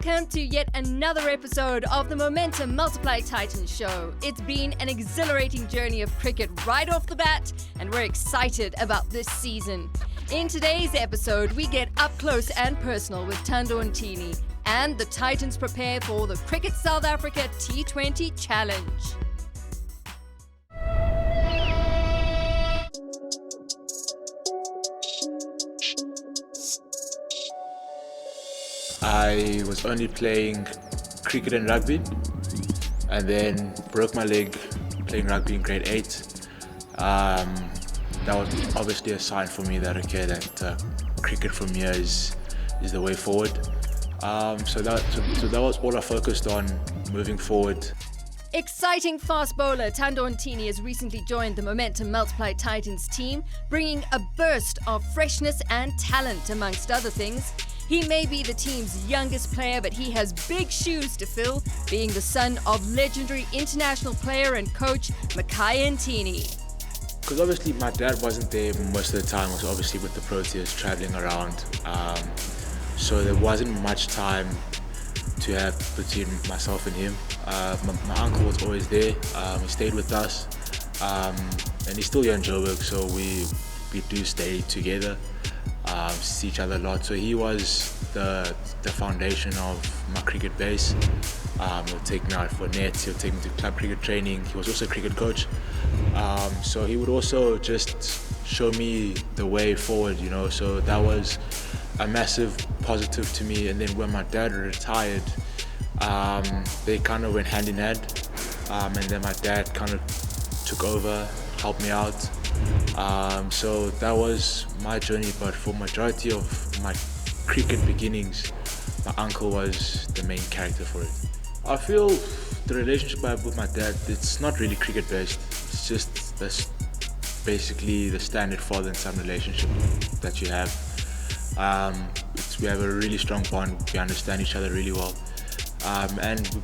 welcome to yet another episode of the Momentum Multiply Titans show. It's been an exhilarating journey of cricket right off the bat, and we're excited about this season. In today's episode, we get up close and personal with Thando Ntini, and the Titans prepare for the Cricket South Africa T20 Challenge. I was only playing cricket and rugby, and then broke my leg playing rugby in grade 8. That was obviously a sign for me that cricket from here is the way forward. So that was all I focused on moving forward. Exciting fast bowler Thando Ntini has recently joined the Momentum Multiply Titans team, bringing a burst of freshness and talent amongst other things. He may be the team's youngest player, but he has big shoes to fill, being the son of legendary international player and coach Ntini. Because obviously my dad wasn't there most of the time, was obviously with the Proteas traveling around. So there wasn't much time to have between myself and him. My uncle was always there, he stayed with us, and he's still here in Joburg, so we do stay together. See each other a lot. So he was the foundation of my cricket base. He'll take me out for nets, he'll take me to club cricket training. He was also a cricket coach. So he would also just show me the way forward, so that was a massive positive to me. And then when my dad retired, they kind of went hand in hand. And then my dad kind of took over, helped me out. So that was my journey, but for majority of my cricket beginnings, my uncle was the main character for it. I feel the relationship I have with my dad, it's not really cricket based. It's just basically the standard father and son relationship that you have. We have a really strong bond, we understand each other really well. And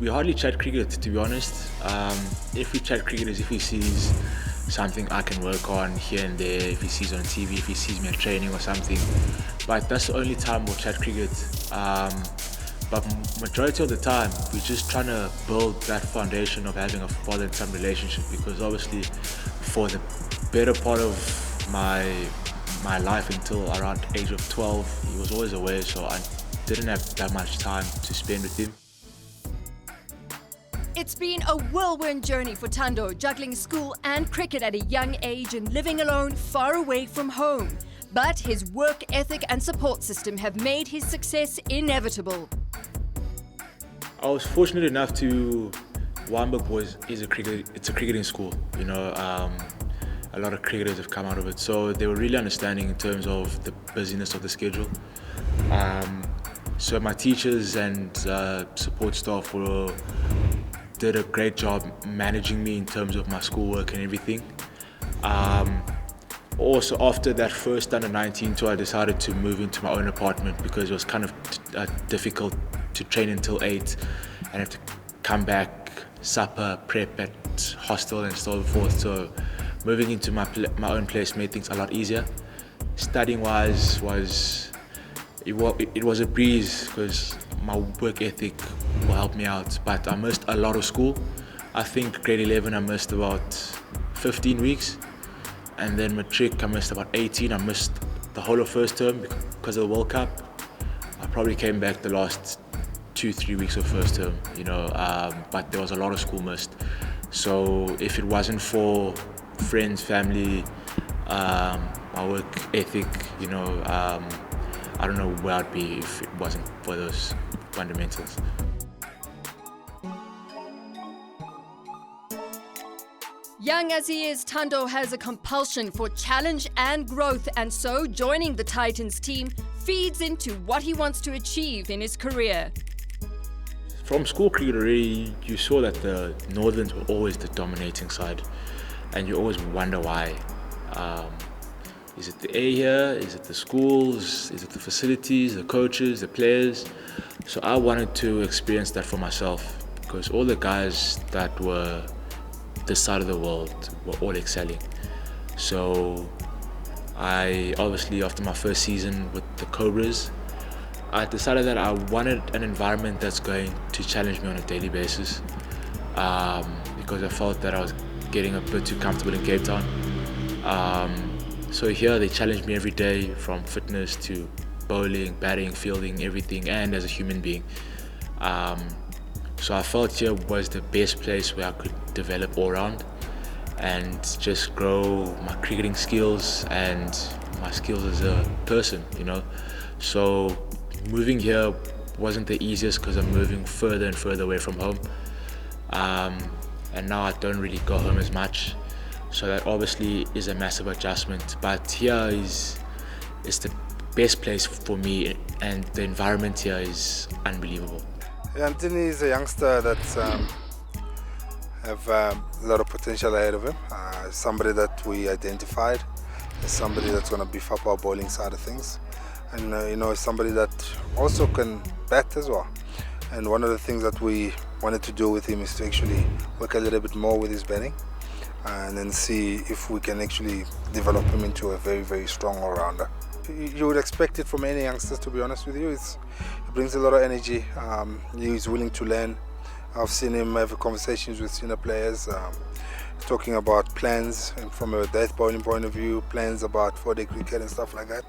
we hardly chat cricket, to be honest. If we chat cricket is if he sees something I can work on here and there, if he sees on TV, if he sees me at training or something. But that's the only time we'll chat cricket. But majority of the time, we're just trying to build that foundation of having a father and son relationship, because obviously for the better part of my life until around age of 12, he was always away, so I didn't have that much time to spend with him. It's been a whirlwind journey for Thando, juggling school and cricket at a young age and living alone far away from home. But his work ethic and support system have made his success inevitable. I was fortunate enough to, Wynberg it's a cricketing school, a lot of cricketers have come out of it, so they were really understanding in terms of the busyness of the schedule. So my teachers and support staff did a great job managing me in terms of my schoolwork and everything. Also, after that first under 19 tour, I decided to move into my own apartment because it was kind of difficult to train until 8 and have to come back, supper, prep at hostel and so forth. So moving into my own place made things a lot easier. Studying wise it was a breeze because my work ethic will help me out, but I missed a lot of school. I think grade 11 I missed about 15 weeks, and then matric I missed about 18. I missed the whole of first term because of the World Cup. I probably came back the last 2-3 weeks of first term, but there was a lot of school missed. So if it wasn't for friends, family, my work ethic, I don't know where I'd be if it wasn't for those fundamentals. Young as he is, Thando has a compulsion for challenge and growth, and so joining the Titans team feeds into what he wants to achieve in his career. From school cricket already, you saw that the Northerns were always the dominating side, and you always wonder why. Is it the A here? Is it the schools? Is it the facilities, the coaches, the players? So I wanted to experience that for myself, because all the guys that were this side of the world were all excelling. So I obviously, after my first season with the Cobras, I decided that I wanted an environment that's going to challenge me on a daily basis, because I felt that I was getting a bit too comfortable in Cape Town. So here they challenge me every day, from fitness to bowling, batting, fielding, everything, and as a human being. So I felt here was the best place where I could develop all round and just grow my cricketing skills and my skills as a person, you know. So moving here wasn't the easiest because I'm moving further and further away from home. And now I don't really go home as much. So that obviously is a massive adjustment. But here is the best place for me, and the environment here is unbelievable. Ntini is a youngster that's have a lot of potential ahead of him. Somebody that we identified as somebody that's going to beef up our bowling side of things, and somebody that also can bat as well. And one of the things that we wanted to do with him is to actually work a little bit more with his batting, and then see if we can actually develop him into a very, very strong all-rounder. You would expect it from any youngsters, to be honest with you. He brings a lot of energy. He's willing to learn. I've seen him have conversations with senior players, talking about plans and from a death bowling point of view, plans about 4-day cricket and stuff like that,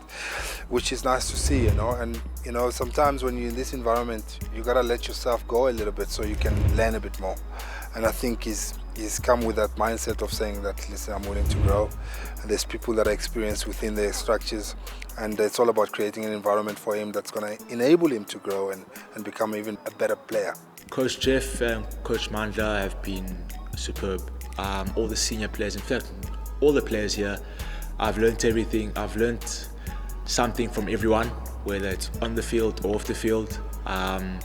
which is nice to see, And sometimes when you're in this environment, you gotta let yourself go a little bit so you can learn a bit more. And I think he's come with that mindset of saying that, listen, I'm willing to grow. And there's people that are experienced within their structures, and it's all about creating an environment for him that's going to enable him to grow and become even a better player. Coach Jeff and Coach Mandla have been superb. All the senior players, in fact, all the players here, I've learned everything. I've learned something from everyone, whether it's on the field or off the field. I'm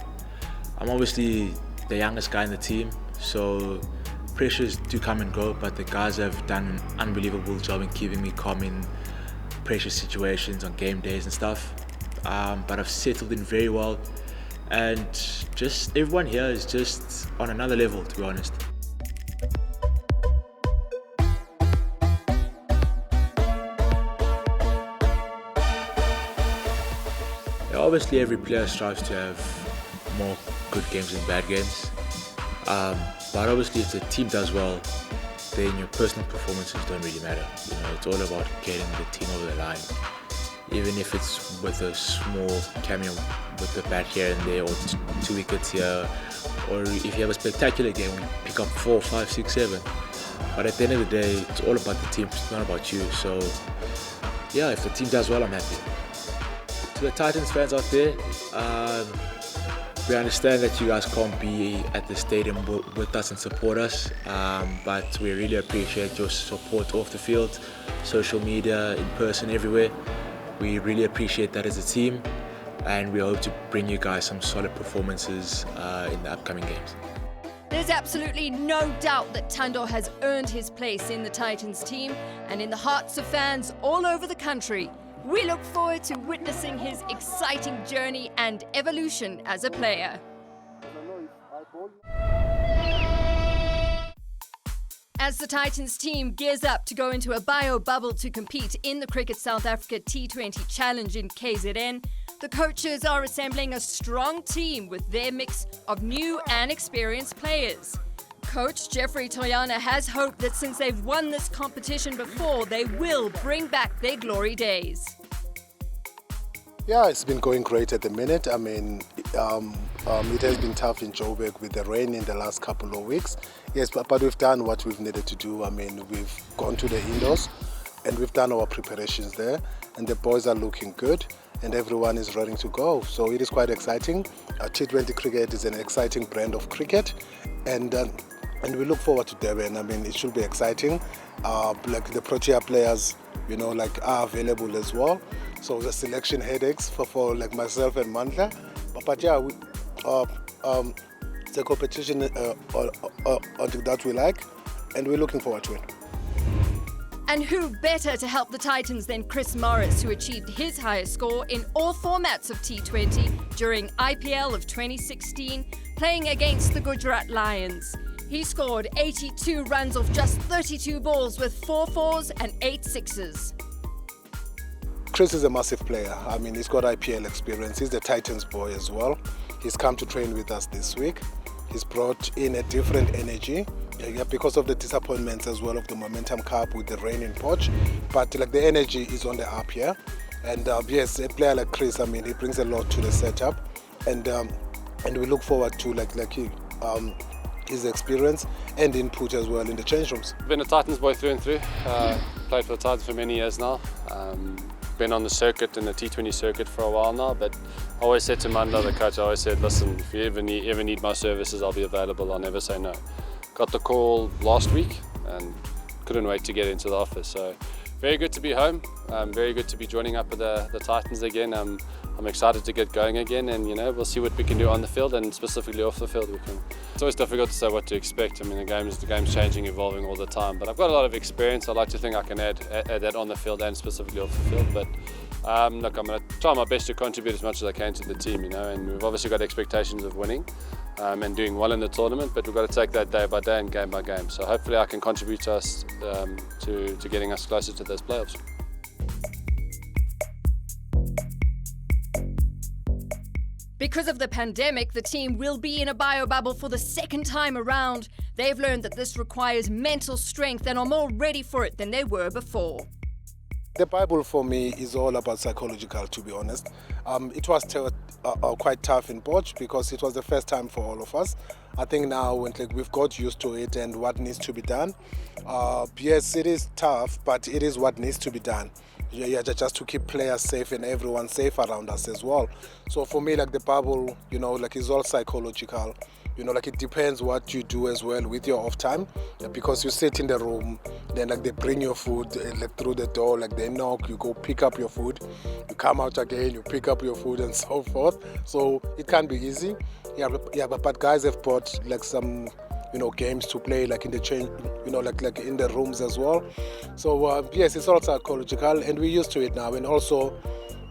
obviously the youngest guy in the team, so pressures do come and go, but the guys have done an unbelievable job in keeping me calm in pressure situations on game days and stuff. But I've settled in very well, and just everyone here is just on another level, to be honest. Yeah, obviously every player strives to have more good games than bad games. But obviously if the team does well, then your personal performances don't really matter. It's all about getting the team over the line. Even if it's with a small cameo with the bat here and there, or 2 wickets here, or if you have a spectacular game, you pick up 4, 5, 6, 7. But at the end of the day, it's all about the team, it's not about you. So yeah, if the team does well, I'm happy. To the Titans fans out there, we understand that you guys can't be at the stadium with us and support us, but we really appreciate your support off the field, social media, in person, everywhere. We really appreciate that as a team, and we hope to bring you guys some solid performances in the upcoming games. There's absolutely no doubt that Thando has earned his place in the Titans team and in the hearts of fans all over the country. We look forward to witnessing his exciting journey and evolution as a player. As the Titans team gears up to go into a bio bubble to compete in the Cricket South Africa T20 Challenge in KZN, the coaches are assembling a strong team with their mix of new and experienced players. Coach Jeffrey Toyana has hope that since they've won this competition before, they will bring back their glory days. Yeah, it's been going great at the minute. I mean, it has been tough in Joburg with the rain in the last couple of weeks. Yes, but we've done what we've needed to do. I mean, we've gone to the indoors and we've done our preparations there, and the boys are looking good and everyone is ready to go. So it is quite exciting. T20 cricket is an exciting brand of cricket, and we look forward to Durban. I mean, it should be exciting. Like the Protea players, are available as well. So the selection headaches for like myself and Mandla. But yeah, it's a competition that we like, and we're looking forward to it. And who better to help the Titans than Chris Morris, who achieved his highest score in all formats of T20 during IPL of 2016, playing against the Gujarat Lions. He scored 82 runs off just 32 balls with 4 fours and 8 sixes. Chris is a massive player. I mean, he's got IPL experience. He's the Titans boy as well. He's come to train with us this week. He's brought in a different energy because of the disappointments as well of the Momentum Cup with the rain in Poch. But like the energy is on the up here. And yes, a player like Chris, I mean, he brings a lot to the setup. And we look forward to his experience and input as well in the change rooms. Been a Titans boy through and through. Played for the Titans for many years now. Been on the circuit, in the T20 circuit for a while now, but I always said to Manda, the coach, I always said, listen, if you ever need my services, I'll be available, I'll never say no. Got the call last week and couldn't wait to get into the office. So very good to be home, very good to be joining up with the Titans again. I'm excited to get going again, and we'll see what we can do on the field and specifically off the field. It's always difficult to say what to expect. I mean, the game's changing, evolving all the time. But I've got a lot of experience. I like to think I can add that on the field and specifically off the field. But look, I'm going to try my best to contribute as much as I can to the team. And we've obviously got expectations of winning and doing well in the tournament. But we've got to take that day by day and game by game. So hopefully I can contribute to us to getting us closer to those playoffs. Because of the pandemic, the team will be in a bio-bubble for the second time around. They've learned that this requires mental strength and are more ready for it than they were before. The Bible for me is all about psychological, to be honest. It was quite tough in Poch because it was the first time for all of us. I think now we've got used to it and what needs to be done. Yes, it is tough, but it is what needs to be done. Yeah, just to keep players safe and everyone safe around us as well. So for me, the bubble, it's all psychological. It depends what you do as well with your off time, because you sit in the room, then they bring your food through the door, they knock, you go pick up your food, you come out again, you pick up your food and so forth. So it can be easy. But guys have brought some games to play in the change, in the rooms as well. So yes, it's all psychological and we're used to it now. And also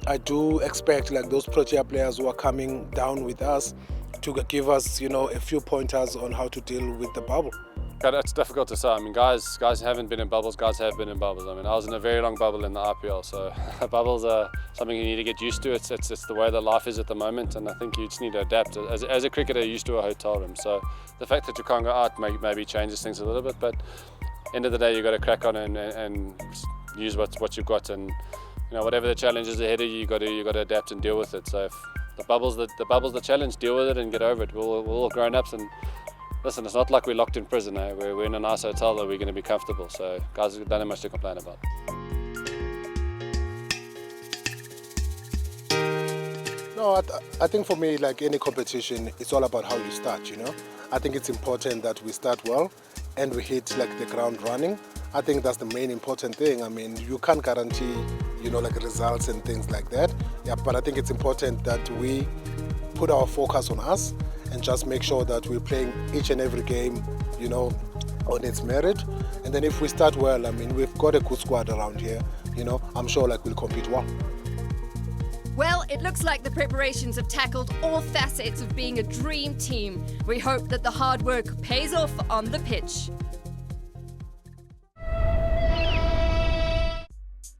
I do expect those Protea players who are coming down with us to give us a few pointers on how to deal with the bubble. God, it's difficult to say. I mean, guys haven't been in bubbles, guys have been in bubbles. I mean, I was in a very long bubble in the IPL, so bubbles are something you need to get used to. It's the way that life is at the moment, and I think you just need to adapt. As a cricketer, you're used to a hotel room, so the fact that you can't go out maybe changes things a little bit, but end of the day, you've got to crack on and use what you've got, and whatever the challenge is ahead of you, you've got to adapt and deal with it. So if the bubble's the challenge, deal with it and get over it. We're all grown-ups, and listen, it's not like we're locked in prison. We're in a nice hotel that we're going to be comfortable. So guys, don't have much to complain about. No, I think for me, any competition, it's all about how you start, I think it's important that we start well and we hit the ground running. I think that's the main important thing. I mean, you can't guarantee, results and things like that. Yeah, but I think it's important that we put our focus on us and just make sure that we're playing each and every game, on its merit. And then if we start well, I mean, we've got a good squad around here, I'm sure we'll compete well. Well, it looks like the preparations have tackled all facets of being a dream team. We hope that the hard work pays off on the pitch.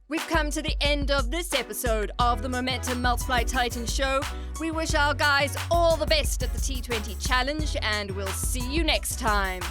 We've come to the end of this episode of the Momentum Multiply Titans show. We wish our guys all the best at the T20 Challenge, and we'll see you next time.